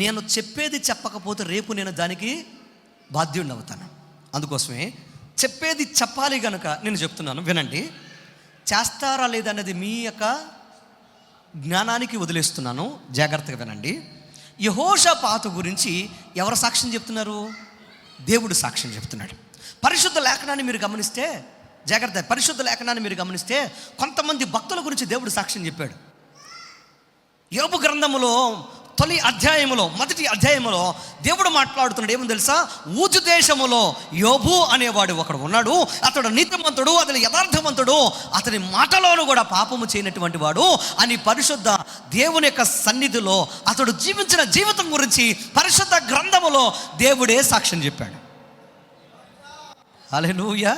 నేను చెప్పేది చెప్పకపోతే రేపు నేను దానికి బాధ్యుడిని అవుతాను. అందుకోసమే చెప్పేది చెప్పాలి కనుక నేను చెప్తున్నాను, వినండి. చేస్తారా లేదన్నది మీ యొక్క జ్ఞానానికి వదిలేస్తున్నాను, జాగ్రత్తగా వినండి. యెహోషాపాతు గురించి ఎవరు సాక్ష్యం చెప్తున్నారు? దేవుడు సాక్ష్యం చెప్తున్నాడు. పరిశుద్ధ లేఖనాన్ని మీరు గమనిస్తే, జాగ్రత్త, పరిశుద్ధ లేఖనాన్ని మీరు గమనిస్తే కొంతమంది భక్తుల గురించి దేవుడు సాక్ష్యం చెప్పాడు. యోబు గ్రంథములో మొదటి అధ్యాయములో దేవుడు మాట్లాడుతున్నాడు. ఏమని తెలుసా? ఊజు దేశములో యోబు అనేవాడు ఒకడు ఉన్నాడు. అతడు నీతిమంతుడు, అతని యథార్థవంతుడు, అతని మాటలోను కూడా పాపము చేయనటువంటి వాడు అని పరిశుద్ధ దేవుని యొక్క సన్నిధిలో అతడు జీవించిన జీవితం గురించి పరిశుద్ధ గ్రంథములో దేవుడే సాక్ష్యం చెప్పాడు. హల్లెలూయా.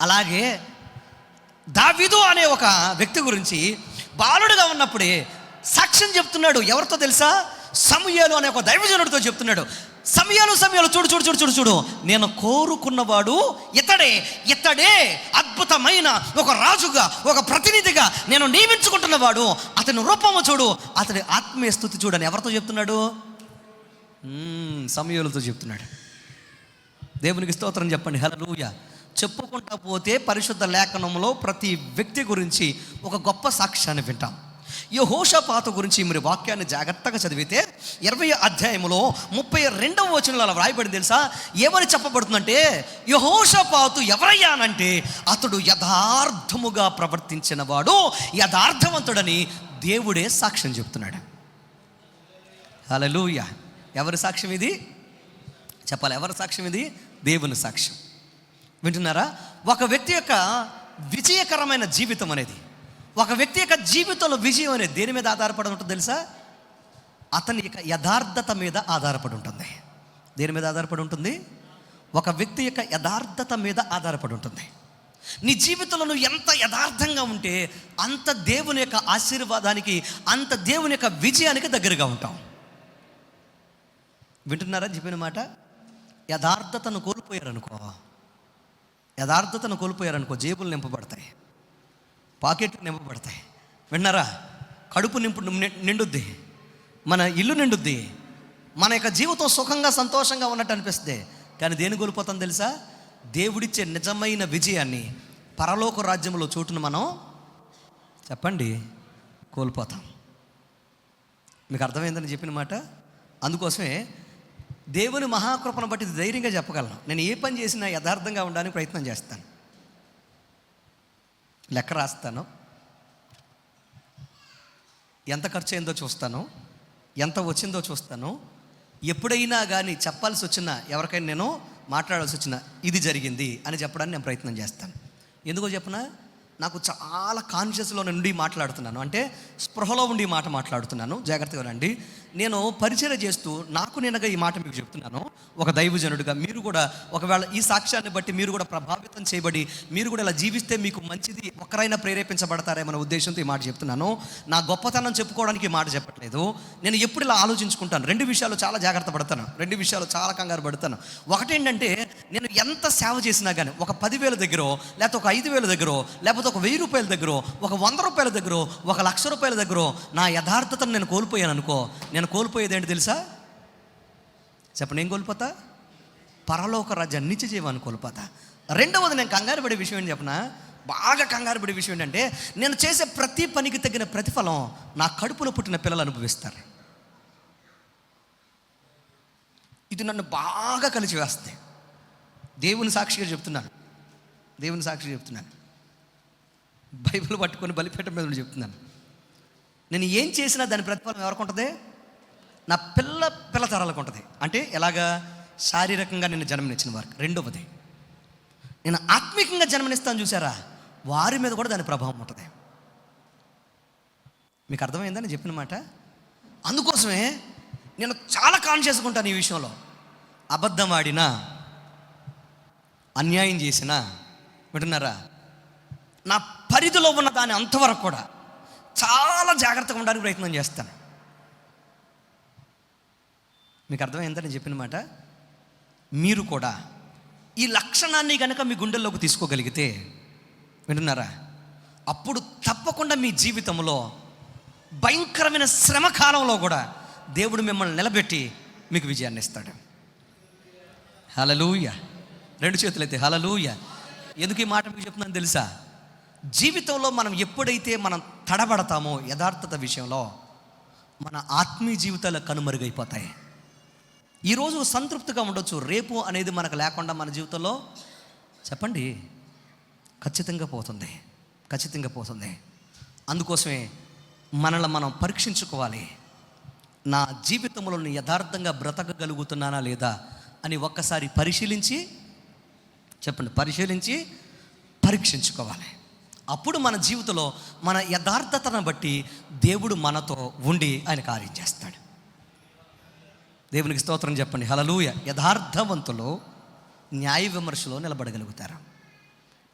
అలాగే దావీదు అనే ఒక వ్యక్తి గురించి బాలుడుగా ఉన్నప్పుడే సాక్ష్యం చెప్తున్నాడు. ఎవరితో తెలుసా? సమూయేలు అనే ఒక దైవజనుడితో చెప్తున్నాడు. సమూయేలు చూడు, నేను కోరుకున్నవాడు ఇతడే అద్భుతమైన ఒక రాజుగా, ఒక ప్రతినిధిగా నేను నియమించుకుంటున్నవాడు. అతని రూపము చూడు, అతని ఆత్మీయ స్థుతి చూడని ఎవరితో చెప్తున్నాడు? సమూయేలుతో చెప్తున్నాడు. దేవునికి స్తోత్రం చెప్పండి. హల్లెలూయా. చెప్పుకుంటా పోతే పరిశుద్ధ లేఖనంలో ప్రతి వ్యక్తి గురించి ఒక గొప్ప సాక్ష్యాన్ని వింటాం. యెహోషాపాతు గురించి మీరు వాక్యాన్ని జాగ్రత్తగా చదివితే 20వ అధ్యాయంలో 32వ వచనంలో అలా వ్రాయబడింది. తెలుసా ఏమని చెప్పబడుతుందంటే, యెహోషాపాతు ఎవరయ్యానంటే అతడు యథార్థముగా ప్రవర్తించిన వాడు, యథార్థవంతుడని దేవుడే సాక్ష్యం చెప్తున్నాడు. హల్లెలూయా. ఎవరి సాక్ష్యం ఇది? చెప్పాలి, ఎవరి సాక్ష్యం ఇది? దేవుని సాక్ష్యం. వింటున్నారా? ఒక వ్యక్తి యొక్క విజయకరమైన జీవితం అనేది, ఒక వ్యక్తి యొక్క జీవితంలో విజయం అనేది దేని మీద ఆధారపడి ఉంటుంది తెలుసా? అతని యొక్క యథార్థత మీద ఆధారపడి ఉంటుంది. దేని మీద ఆధారపడి ఉంటుంది? ఒక వ్యక్తి యొక్క యథార్థత మీద ఆధారపడి ఉంటుంది. నీ జీవితంలో నువ్వు ఎంత యథార్థంగా ఉంటే అంత దేవుని యొక్క ఆశీర్వాదానికి, అంత దేవుని యొక్క విజయానికి దగ్గరగా ఉంటాం. వింటున్నారా చెప్పిన మాట? యథార్థతను కోల్పోయారనుకో జేబులు నింపబడతాయి, పాకెట్లు నింపబడతాయి. విన్నారా? కడుపు నిండుద్ది, మన ఇల్లు నిండుద్ది, మన యొక్క జీవితం సుఖంగా సంతోషంగా ఉన్నట్టు అనిపిస్తుంది. కానీ దేని కోల్పోతాం తెలుసా? దేవుడిచ్చే నిజమైన విజయాన్ని, పరలోక రాజ్యంలో చోటును మనం చెప్పండి కోల్పోతాం. మీకు అర్థమైందని చెప్పిన మాట. అందుకోసమే దేవుని మహాకృపను బట్టి ధైర్యంగా చెప్పగలను, నేను ఏ పని చేసినా యథార్థంగా ఉండడానికి ప్రయత్నం చేస్తాను. లెక్క రాస్తాను, ఎంత ఖర్చు అయిందో చూస్తాను, ఎంత వచ్చిందో చూస్తాను. ఎప్పుడైనా కానీ చెప్పాల్సి వచ్చినా, ఎవరికైనా నేను మాట్లాడాల్సి వచ్చినా ఇది జరిగింది అని చెప్పడానికి నేను ప్రయత్నం చేస్తాను. ఎందుకో చెప్పనా? నాకు చాలా కాన్షియస్లో నుండి మాట్లాడుతున్నాను, అంటే స్పృహలో ఉండి మాట మాట్లాడుతున్నాను. జాగ్రత్తగా రండి. నేను పరిచయం చేస్తూ నాకు నేనుగా ఈ మాట మీకు చెప్తున్నాను. ఒక దైవజనుడిగా మీరు కూడా ఒకవేళ ఈ సాక్ష్యాన్ని బట్టి మీరు కూడా ప్రభావితం చేయబడి మీరు కూడా ఇలా జీవిస్తే మీకు మంచిది, ఒక్కరైనా ప్రేరేపించబడతారేమన్న ఉద్దేశంతో ఈ మాట చెప్తున్నాను. నా గొప్పతనం చెప్పుకోవడానికి ఈ మాట చెప్పట్లేదు. నేను ఎప్పుడు ఇలా ఆలోచించుకుంటాను. 2 విషయాలు చాలా జాగ్రత్త పడతాను, 2 విషయాలు చాలా కంగారు పడతాను. ఒకటేంటంటే, నేను ఎంత సేవ చేసినా కానీ ఒక 10,000 దగ్గర, లేకపోతే ఒక 5,000 దగ్గర, లేకపోతే ఒక 1,000 రూపాయల దగ్గర, ఒక 100 రూపాయల దగ్గర, ఒక 1,00,000 రూపాయల దగ్గర నా యథార్థతను నేను కోల్పోయాను అనుకో, నేను కోల్పోయేది ఏంటి తెలుసా? చెప్పండి, ఏం కోల్పోతా? పరలోక రాజ్యాన్ని, నిత్య జీవాన్ని కోల్పోతా. రెండవది, నేను కంగారు పడే విషయం ఏంటి చెప్పనా? బాగా కంగారు పడే విషయం ఏంటంటే, నేను చేసే ప్రతి పనికి తగిన ప్రతిఫలం నా కడుపులో పుట్టిన పిల్లలు అనుభవిస్తారు. ఇది నన్ను బాగా కలిసి వేస్తుంది. దేవుని సాక్షిగా చెప్తున్నాను, బైబిల్ పట్టుకొని బలిపీఠం మీద చెప్తున్నాను. నేను ఏం చేసినా దాని ప్రతిఫలం ఎవరికి ఉంటుంది? నా పిల్ల తరాలకు ఉంటుంది. అంటే ఎలాగా? శారీరకంగా నేను జన్మనిచ్చిన వారికి. రెండవది, నేను ఆత్మీకంగా జన్మనిస్తాను చూసారా, వారి మీద కూడా దాని ప్రభావం ఉంటుంది. మీకు అర్థమైందని చెప్పిన మాట. అందుకోసమే నేను చాలా కాన్షియస్గా ఉంటాను ఈ విషయంలో. అబద్ధం ఆడినా, అన్యాయం చేసినా, వింటున్నారా, నా పరిధిలో ఉన్న దాని అంతవరకు కూడా చాలా జాగ్రత్తగా ఉండడానికి ప్రయత్నం చేస్తాను. మీకు అర్థమైందని చెప్పిన మాట. మీరు కూడా ఈ లక్షణాన్ని కనుక మీ గుండెల్లోకి తీసుకోగలిగితే, వింటున్నారా, అప్పుడు తప్పకుండా మీ జీవితంలో భయంకరమైన శ్రమ కాలంలో కూడా దేవుడు మిమ్మల్ని నిలబెట్టి మీకు విజయాన్ని ఇస్తాడు. హల్లెలూయా. రెండు చేతులైతే హల్లెలూయా. ఎందుకు ఈ మాట మీకు చెప్తున్నాను తెలుసా? జీవితంలో మనం ఎప్పుడైతే మనం తడబడతామో యథార్థత విషయంలో, మన ఆత్మీయ జీవితాలు కనుమరుగైపోతాయి. ఈరోజు సంతృప్తిగా ఉండొచ్చు, రేపు అనేది మనకు లేకుండా మన జీవితంలో చెప్పండి ఖచ్చితంగా పోతుంది, ఖచ్చితంగా పోతుంది. అందుకోసమే మనల్ని మనం పరీక్షించుకోవాలి. నా జీవితంలో నేను యథార్థంగా బ్రతకగలుగుతున్నానా లేదా అని ఒక్కసారి పరిశీలించి చెప్పండి, పరిశీలించి పరీక్షించుకోవాలి. అప్పుడు మన జీవితంలో మన యథార్థతను బట్టి దేవుడు మనతో ఉండి ఆయన కార్యం చేస్తాడు. దేవునికి స్తోత్రం చెప్పండి. హల్లెలూయా. యథార్థవంతులు న్యాయ విమర్శలో నిలబడగలుగుతారు.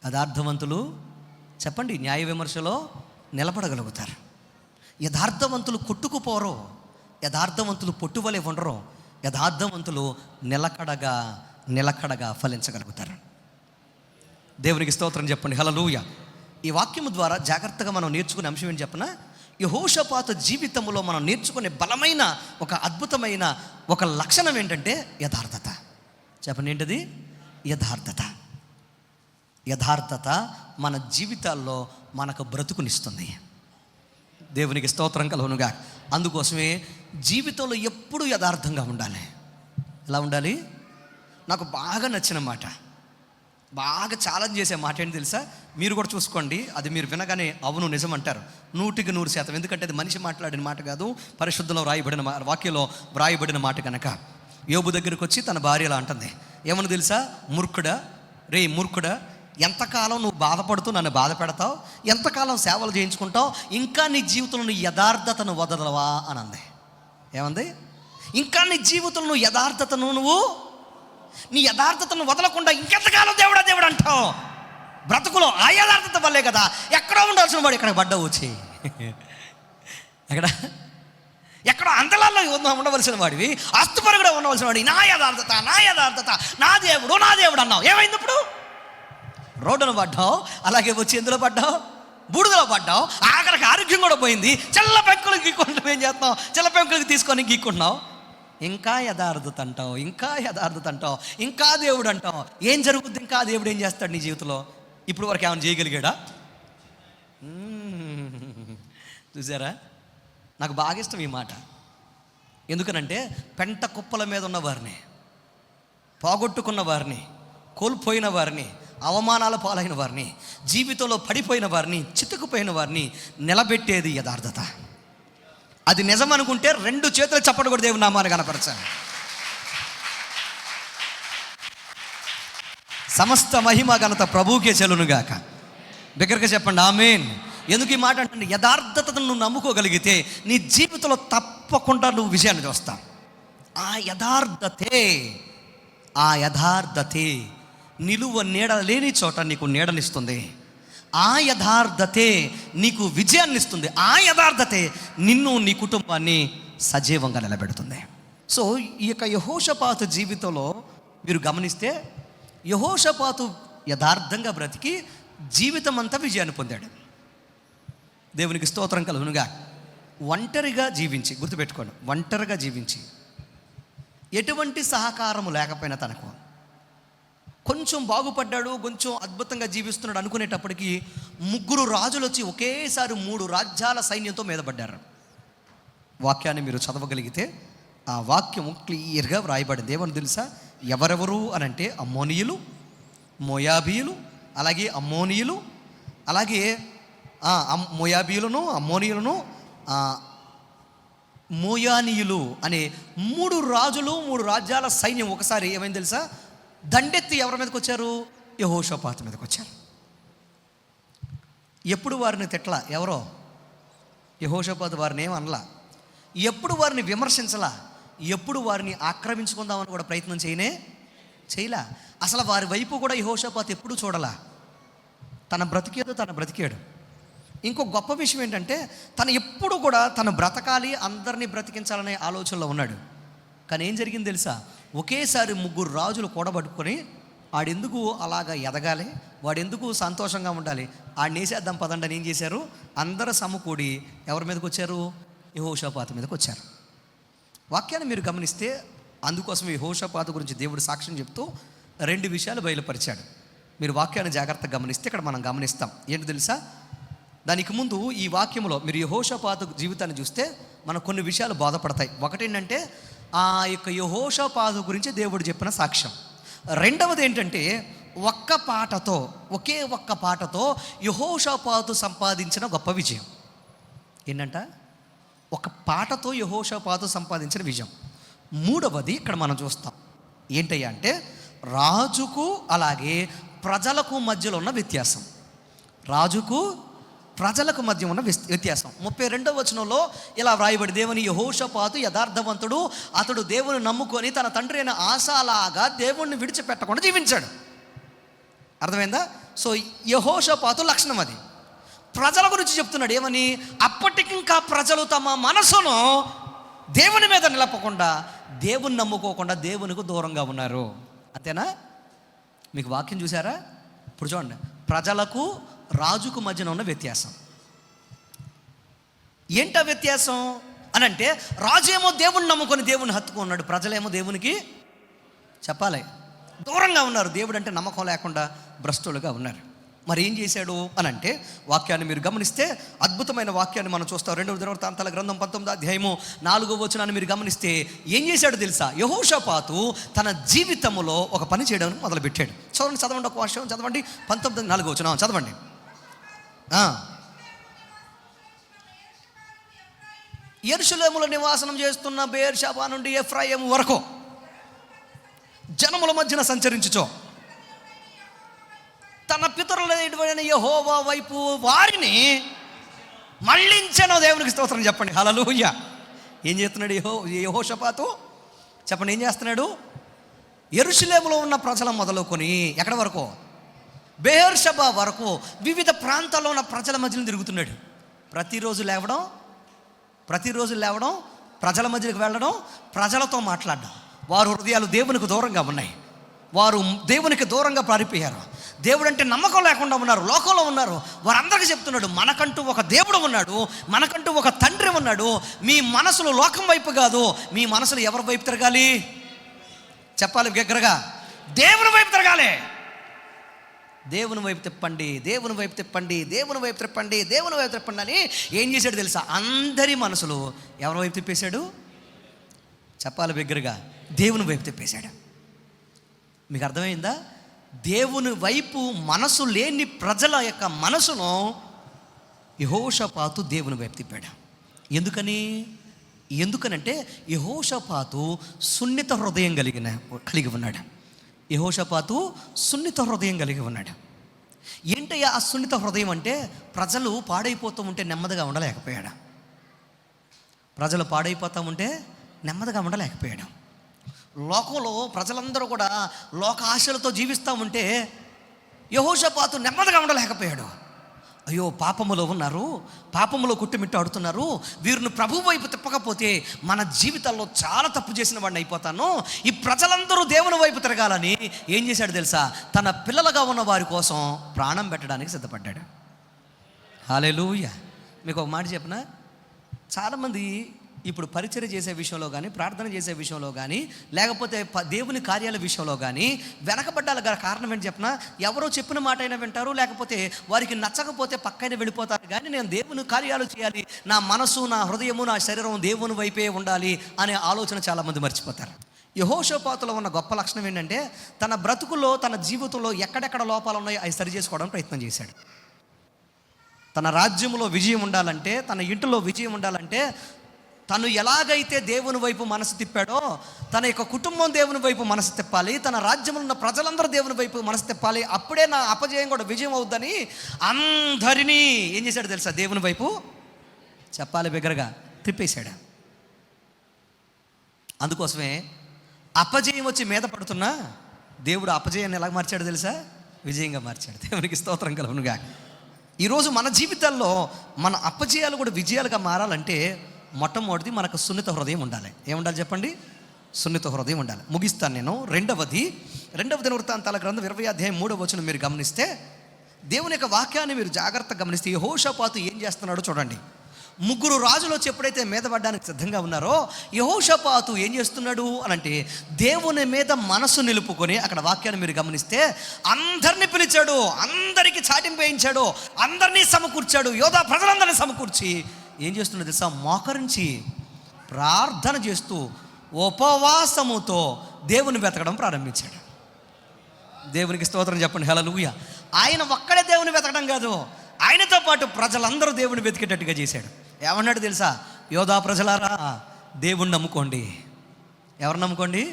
యథార్థవంతులు చెప్పండి న్యాయ విమర్శలో నిలబడగలుగుతారు. యథార్థవంతులు కొట్టుకుపోరు, యథార్థవంతులు పొట్టువలే ఉండరు. యథార్థవంతులు నిలకడగా ఫలించగలుగుతారు. దేవునికి స్తోత్రం చెప్పండి. హల్లెలూయా. ఈ వాక్యము ద్వారా జాగ్రత్తగా మనం నేర్చుకునే అంశం ఏంటి చెప్పనా? యెహోషాపాతు జీవితంలో మనం నేర్చుకునే బలమైన ఒక అద్భుతమైన ఒక లక్షణం ఏంటంటే యథార్థత. చెప్పండి ఏంటది? యథార్థత. యథార్థత మన జీవితాల్లో మనకు బ్రతుకునిస్తుంది. దేవునికి స్తోత్రం కలుగునుగా. అందుకోసమే జీవితంలో ఎప్పుడూ యథార్థంగా ఉండాలి. ఎలా ఉండాలి? నాకు బాగా నచ్చిన మాట, బాగా ఛాలెంజ్ చేసే మాట ఏంటి తెలుసా? మీరు కూడా చూసుకోండి, అది మీరు వినగానే అవును నిజం అంటారు 100%. ఎందుకంటే అది మనిషి మాట్లాడిన మాట కాదు, పరిశుద్ధంలో రాయబడిన వాక్యంలో వ్రాయబడిన మాట కనుక. యోబు దగ్గరికి వచ్చి తన భార్య అలా అంటుంది, ఏమని తెలుసా? మూర్ఖుడా, మూర్ఖుడా, ఎంతకాలం నువ్వు బాధపడుతూ నన్ను బాధ పెడతావు, ఎంతకాలం సేవలు చేయించుకుంటావు, ఇంకా నీ జీవితంలో నీ యథార్థతను వదలవా అని అంది. ఏమంది? ఇంకా నీ జీవితంలో నువ్వు యథార్థతను నీ యథార్థతను వదలకుండా ఇంకెంతకాలం దేవుడు అంటావు? బ్రతుకులో ఆ యథార్థత వల్లే కదా ఎక్కడో ఉండాల్సిన వాడు ఇక్కడ పడ్డావు వచ్చి, ఎక్కడో అంతలాల్లో ఉండవలసిన వాడివి, ఆస్తుపరుగుడా ఉండవలసిన వాడివి. నా యథార్థత నా దేవుడు అన్నావు. ఏమైంది ఇప్పుడు? రోడ్డును పడ్డావు, అలాగే వచ్చి ఎందులో పడ్డావు? బూడిదలో పడ్డావు. ఆఖరికి ఆరోగ్యం కూడా పోయింది. చెల్ల పెంకులకు గీక్కుంటావు. ఏం చేస్తావు? చెల్ల పెంకులకు తీసుకొని గీక్కుంటున్నావు. ఇంకా యథార్థత అంటావు, ఇంకా దేవుడు అంటావు. ఏం జరుగుద్ది? ఇంకా దేవుడు ఏం చేస్తాడు నీ జీవితంలో? ఇప్పుడు వరకు ఏమైనా చేయగలిగాడా? చూసారా? నాకు బాగా ఇష్టం ఈ మాట. ఎందుకనంటే పెంట కుప్పల మీద ఉన్న వారిని, పోగొట్టుకున్న వారిని, కోల్పోయిన వారిని, అవమానాల పాలైన వారిని, జీవితంలో పడిపోయిన వారిని, చితుకుపోయిన వారిని నిలబెట్టేది యథార్థత. అది నిజం అనుకుంటే 2 చేతులు చప్పట్లు కూడా దేవుని నామాన్ని కనపరచాలి. సమస్త మహిమ ఘనత ప్రభువుకే చెల్లునుగాక. దగ్గరగా చెప్పండి ఆమేన్. ఎందుకు ఈ మాట అంటే యథార్థతను నువ్వు నమ్ముకోగలిగితే నీ జీవితంలో తప్పకుండా నువ్వు విజయాన్ని చూస్తావు. ఆ యథార్థతే నిలువ నీడ లేని చోట నీకు నీడనిస్తుంది. ఆ యథార్థతే నీకు విజయాన్ని ఇస్తుంది. ఆ యథార్థతే నిన్ను, నీ కుటుంబాన్ని సజీవంగా నిలబెడుతుంది. సో ఈ యొక్క యెహోషాపాతు జీవితంలో మీరు గమనిస్తే, యెహోషాపాతు యథార్థంగా బ్రతికి జీవితం అంతా విజయాన్ని పొందాడు. దేవునికి స్తోత్రం కలుగునుగా. ఒంటరిగా జీవించి, గుర్తుపెట్టుకోండి, ఒంటరిగా జీవించి ఎటువంటి సహకారము లేకపోయినా తనకు కొంచెం బాగుపడ్డాడు, కొంచెం అద్భుతంగా జీవిస్తున్నాడు అనుకునేటప్పటికీ 3 రాజులు వచ్చి ఒకేసారి 3 రాజ్యాల సైన్యంతో మీద పడ్డారు. వాక్యాన్ని మీరు చదవగలిగితే ఆ వాక్యం క్లియర్గా వ్రాయబడింది. ఏమని తెలుసా? ఎవరెవరు అనంటే అమ్మోనీయులు, మోయాబీయులు, అలాగే అమ్మోనీయులు, అలాగే మోయాబీయులను, అమ్మోనీయులను, మోయానీయులు అనే 3 రాజులు, 3 రాజ్యాల సైన్యం ఒకసారి ఏమైంది తెలుసా? దండెత్తి ఎవరి మీదకి వచ్చారు? యెహోషాపాతు మీదకి వచ్చారు. ఎప్పుడు వారిని తిట్లా, ఎవరో యెహోషాపాతు వారిని ఏం అనలా, ఎప్పుడు వారిని విమర్శించలా, ఎప్పుడు వారిని ఆక్రమించుకుందామని కూడా ప్రయత్నం చేయలా. అసలు వారి వైపు కూడా యెహోషాపాతు ఎప్పుడు చూడలా. తన బ్రతికాడు. ఇంకో గొప్ప విషయం ఏంటంటే తను ఎప్పుడు కూడా తను బ్రతకాలి, అందరినీ బ్రతికించాలనే ఆలోచనలో ఉన్నాడు. కానీ ఏం జరిగింది తెలుసా? ఒకేసారి 3 రాజులు కూడబట్టుకొని ఆడెందుకు అలాగా ఎదగాలి, వాడెందుకు సంతోషంగా ఉండాలి, ఆడిని వేసేద్దాం పదండి అని ఏం చేశారు? అందరూ సమకూడి ఎవరి మీదకి వచ్చారు? యెహోషాపాతు మీదకి వచ్చారు. వాక్యాన్ని మీరు గమనిస్తే అందుకోసం యెహోషాపాతు గురించి దేవుడు సాక్ష్యం చెప్తూ 2 విషయాలు బయలుపరిచాడు. మీరు వాక్యాన్ని జాగ్రత్తగా గమనిస్తే ఇక్కడ మనం గమనిస్తాం. ఏంటి తెలుసా? దానికి ముందు ఈ వాక్యంలో మీరు యెహోషాపాతు జీవితాన్ని చూస్తే మనకు కొన్ని విషయాలు బోధపడతాయి. ఒకటేంటంటే ఆ యొక్క యెహోషాపాతు గురించి దేవుడు చెప్పిన సాక్ష్యం. రెండవది ఏంటంటే ఒకే ఒక్క పాటతో యెహోషాపాతు సంపాదించిన గొప్ప విజయం. ఏంటంట? ఒక పాటతో యెహోషాపాతు సంపాదించిన విజయం. మూడవది ఇక్కడ మనం చూస్తాం. ఏంటయ్యా అంటే రాజుకు అలాగే ప్రజలకు మధ్యలో ఉన్న వ్యత్యాసం. రాజుకు ప్రజలకు మధ్య ఉన్న వ్యత్యాసం. 32వ వచనంలో ఇలా వ్రాయబడి, దేవుని యెహోషాపాతు యథార్థవంతుడు, అతడు దేవుని నమ్ముకొని తన తండ్రి అయిన ఆసాలాగా దేవుణ్ణి విడిచిపెట్టకుండా జీవించాడు. అర్థమైందా? సో యెహోషాపాతు లక్షణం అది. ప్రజల గురించి చెప్తున్నాడు ఏమని? అప్పటికింకా ప్రజలు తమ మనసును దేవుని మీద నిలపకుండా, దేవుని నమ్ముకోకుండా దేవునికి దూరంగా ఉన్నారు. అంతేనా? మీకు వాక్యం చూసారా? ఇప్పుడు చూడండి, ప్రజలకు రాజుకు మధ్యన ఉన్న వ్యత్యాసం. ఏంటా వ్యత్యాసం అని అంటే, రాజు ఏమో దేవుని నమ్ముకొని దేవుని హత్తుకున్నాడు, ప్రజలేమో దేవునికి చెప్పాలి దూరంగా ఉన్నారు. దేవుడు అంటే నమ్మకం లేకుండా భ్రష్టులుగా ఉన్నారు. మరి ఏం చేశాడు అని అంటే, వాక్యాన్ని మీరు గమనిస్తే అద్భుతమైన వాక్యాన్ని మనం చూస్తాం. 2వ దినవృత్తాంతాల గ్రంథం 19వ అధ్యాయము 4వ వచనాన్ని మీరు గమనిస్తే ఏం చేశాడు తెలుసా? యెహోషాపాతు తన జీవితంలో ఒక పని చేయడానికి మొదలుపెట్టాడు. చదవండి ఒక వర్షం చదవండి. 19:4 వచనం చదవండి. యెరూషలేములో నివాసనం చేస్తున్న బెయేర్షెబా నుండి ఎఫ్రాయిము వరకు జనముల మధ్యన సంచరించుచో తన పితరులైన యెహోవా వైపు వారిని మళ్ళించెను. దేవునికి స్తోత్రం చెప్పండి. హల్లెలూయా. ఏం చేస్తున్నాడు యెహోషాపాతు? చెప్పండి, ఏం చేస్తున్నాడు? యెరూషలేములో ఉన్న ప్రజల మొదలుకొని ఎక్కడి వరకు? బెయేర్షెబా వరకు వివిధ ప్రాంతాల్లో ఉన్న ప్రజల మధ్యలో తిరుగుతున్నాడు. ప్రతిరోజు లేవడం, ప్రజల మధ్యకి వెళ్ళడం, ప్రజలతో మాట్లాడడం. వారు హృదయాలు దేవునికి దూరంగా ఉన్నాయి. వారు దేవునికి దూరంగా పారిపోయారు. దేవుడు అంటే నమ్మకం లేకుండా ఉన్నారు, లోకంలో ఉన్నారు. వారందరికీ చెప్తున్నాడు, మనకంటూ ఒక దేవుడు ఉన్నాడు, మనకంటూ ఒక తండ్రి ఉన్నాడు. మీ మనసులు లోకం వైపు కాదు, మీ మనసులు ఎవరి వైపు తిరగాలి? చెప్పాలి దగ్గరగా, దేవుని వైపు తిరగాలి. దేవుని వైపు తిప్పండి, దేవుని వైపు తిప్పండి, దేవుని వైపు తిప్పండి, దేవుని వైపు తిప్పండి అని ఏం చేశాడు తెలుసా? అందరి మనసులు ఎవరి వైపు తిప్పేశాడు? చెప్పాలి బిగ్గరగా, దేవుని వైపు తిప్పేశాడు. మీకు అర్థమైందా? దేవుని వైపు మనసు లేని ప్రజల యొక్క మనసును యెహోషాపాతు దేవుని వైపు తిప్పాడు. ఎందుకనంటే యెహోషాపాతు సున్నిత హృదయం కలిగి ఉన్నాడు. యెహోషాపాతు సున్నిత హృదయం కలిగి ఉన్నాడు. ఏంటయ్యా ఆ సున్నిత హృదయం అంటే? ప్రజలు పాడైపోతూ ఉంటే నెమ్మదిగా ఉండలేకపోయాడు. లోకంలో ప్రజలందరూ కూడా లోక ఆశలతో జీవిస్తూ ఉంటే యెహోషాపాతు నెమ్మదిగా ఉండలేకపోయాడు. అయ్యో, పాపములో ఉన్నారు, పాపములో కుట్టుమిట్టాడుతున్నారు, వీరిని ప్రభు వైపు తిప్పకపోతే మన జీవితాల్లో చాలా తప్పు చేసిన వాడిని అయిపోతాను. ఈ ప్రజలందరూ దేవుని వైపు తిరగాలని ఏం చేశాడు తెలుసా? తన పిల్లలుగా ఉన్న వారి కోసం ప్రాణం పెట్టడానికి సిద్ధపడ్డాడు. హల్లెలూయా. మీకు ఒక మాట చెప్పనా? చాలామంది ఇప్పుడు పరిచర్య చేసే విషయంలో కానీ, ప్రార్థన చేసే విషయంలో కానీ, లేకపోతే దేవుని కార్యాల విషయంలో కానీ వెనకబడ్డాల కారణం ఏంటి చెప్పినా? ఎవరో చెప్పిన మాట అయినా వింటారు, లేకపోతే వారికి నచ్చకపోతే పక్కన వెళ్ళిపోతారు. కానీ నేను దేవుని కార్యాలు చేయాలి, నా మనసు, నా హృదయము, నా శరీరం దేవుని వైపే ఉండాలి అనే ఆలోచన చాలామంది మర్చిపోతారు. యెహోషాపాతులో ఉన్న గొప్ప లక్షణం ఏంటంటే, తన బ్రతుకులో, తన జీవితంలో ఎక్కడెక్కడ లోపాలు ఉన్నాయో అవి సరి చేసుకోవడానికి ప్రయత్నం చేశాడు. తన రాజ్యంలో విజయం ఉండాలంటే, తన ఇంటిలో విజయం ఉండాలంటే, తను ఎలాగైతే దేవుని వైపు మనసు తిప్పాడో తన యొక్క కుటుంబం దేవుని వైపు మనసు తిప్పాలి, తన రాజ్యంలో ఉన్న ప్రజలందరూ దేవుని వైపు మనసు తిప్పాలి. అప్పుడే నా అపజయం కూడా విజయం అవుద్దని అందరినీ ఏం చేశాడు తెలుసా? దేవుని వైపు, చెప్పాలి బిగ్గరగా, తిప్పేశాడు. అందుకోసమే అపజయం వచ్చి మీద పడుతున్నా దేవుడు అపజయాన్ని ఎలా మార్చాడు తెలుసా? విజయంగా మార్చాడు. దేవునికి స్తోత్రం కలుగునుగా. ఈరోజు మన జీవితాల్లో మన అపజయాలు కూడా విజయాలుగా మారాలంటే మొట్టమొదటిది మనకు సున్నిత హృదయం ఉండాలి. ఏముండాలి చెప్పండి? సున్నిత హృదయం ఉండాలి. ముగిస్తాను నేను. రెండవ దినవృత్తాంతాల గ్రంథం 20వ అధ్యాయం 3వ వచనం మీరు గమనిస్తే, దేవుని యొక్క వాక్యాన్ని మీరు జాగ్రత్తగా గమనిస్తే యెహోషాపాతు ఏం చేస్తున్నాడో చూడండి. ముగ్గురు రాజులు వచ్చి ఎప్పుడైతే మీద పడ్డానికి సిద్ధంగా ఉన్నారో, యెహోషాపాతు ఏం చేస్తున్నాడు అనంటే దేవుని మీద మనసు నిలుపుకొని, అక్కడ వాక్యాన్ని మీరు గమనిస్తే అందరినీ పిలిచాడు, అందరికీ చాటింపు వేయించాడు, అందరినీ సమకూర్చాడు. యోధా ప్రజలందరినీ సమకూర్చి ఏం చేస్తున్నాడు తెలుసా? మోకరించి ప్రార్థన చేస్తూ ఉపవాసముతో దేవుని వెతకడం ప్రారంభించాడు. దేవునికి స్తోత్రం చెప్పండి, హల్లెలూయా. ఆయన ఒక్కడే దేవుని వెతకడం కాదు, ఆయనతో పాటు ప్రజలందరూ దేవుని వెతికేటట్టుగా చేశాడు. ఏమన్నాడు తెలుసా? యోధా ప్రజలారా, దేవుణ్ణి నమ్ముకోండి. ఎవరు నమ్ముకోండి?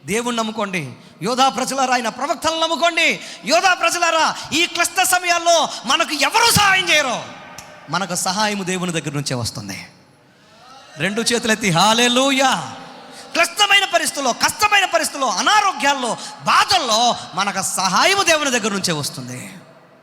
దేవుణ్ణి నమ్ముకోండి. యోధా ప్రజలారా, ఆయన ప్రవక్తలను నమ్ముకోండి. యోధా ప్రజలారా, ఈ క్లిష్ట సమయాల్లో మనకు ఎవరూ సహాయం చేయరు, మనకు సహాయం దేవుని దగ్గర నుంచే వస్తుంది. రెండు చేతులెత్తి హల్లెలూయా. క్లిష్టమైన పరిస్థితుల్లో, కష్టమైన పరిస్థితుల్లో, అనారోగ్యాల్లో, బాధల్లో మనకు సహాయం దేవుని దగ్గర నుంచే వస్తుంది.